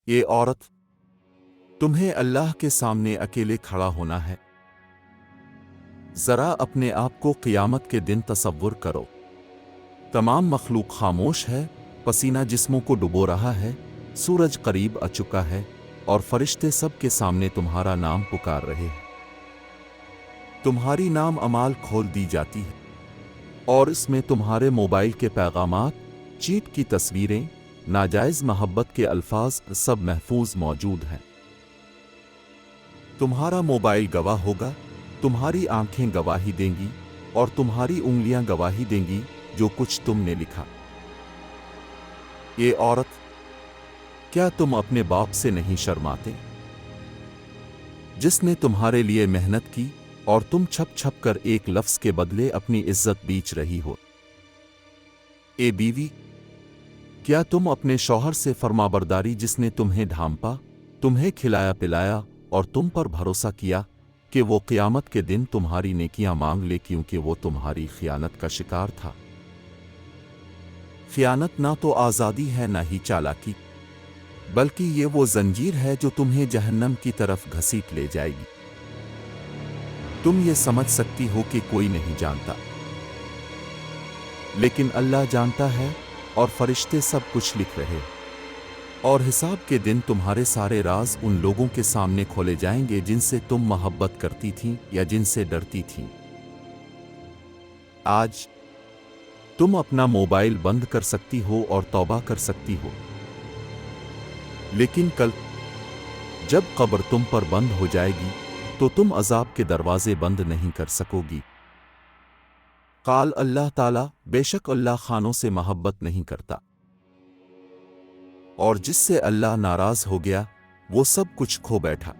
یہ عورت، تمہیں اللہ کے سامنے اکیلے کھڑا ہونا ہے۔ ذرا اپنے آپ کو قیامت کے دن تصور کرو۔ تمام مخلوق خاموش ہے، پسینہ جسموں کو ڈبو رہا ہے، سورج قریب آ چکا ہے، اور فرشتے سب کے سامنے تمہارا نام پکار رہے ہیں۔ تمہاری نام اعمال کھول دی جاتی ہے، اور اس میں تمہارے موبائل کے پیغامات، چیٹ کی تصویریں، ناجائز محبت کے الفاظ سب محفوظ موجود ہیں۔ تمہارا موبائل گواہ ہوگا، تمہاری آنکھیں گواہی دیں گی، اور تمہاری انگلیاں گواہی دیں گی جو کچھ تم نے لکھا۔ یہ عورت، کیا تم اپنے باپ سے نہیں شرماتے، جس نے تمہارے لیے محنت کی، اور تم چھپ چھپ کر ایک لفظ کے بدلے اپنی عزت بیچ رہی ہو؟ اے بیوی، کیا تم اپنے شوہر سے فرمانبرداری، جس نے تمہیں ڈھانپا، تمہیں کھلایا پلایا اور تم پر بھروسہ کیا کہ وہ قیامت کے دن تمہاری نیکیاں مانگ لے، کیونکہ وہ تمہاری خیانت کا شکار تھا؟ خیانت نہ تو آزادی ہے نہ ہی چالاکی، بلکہ یہ وہ زنجیر ہے جو تمہیں جہنم کی طرف گھسیٹ لے جائے گی۔ تم یہ سمجھ سکتی ہو کہ کوئی نہیں جانتا، لیکن اللہ جانتا ہے، اور فرشتے سب کچھ لکھ رہے، اور حساب کے دن تمہارے سارے راز ان لوگوں کے سامنے کھولے جائیں گے جن سے تم محبت کرتی تھیں یا جن سے ڈرتی تھیں۔ آج تم اپنا موبائل بند کر سکتی ہو اور توبہ کر سکتی ہو، لیکن کل جب قبر تم پر بند ہو جائے گی تو تم عذاب کے دروازے بند نہیں کر سکو گی۔ قال اللہ تعالیٰ، بے شک اللہ خانوں سے محبت نہیں کرتا، اور جس سے اللہ ناراض ہو گیا وہ سب کچھ کھو بیٹھا۔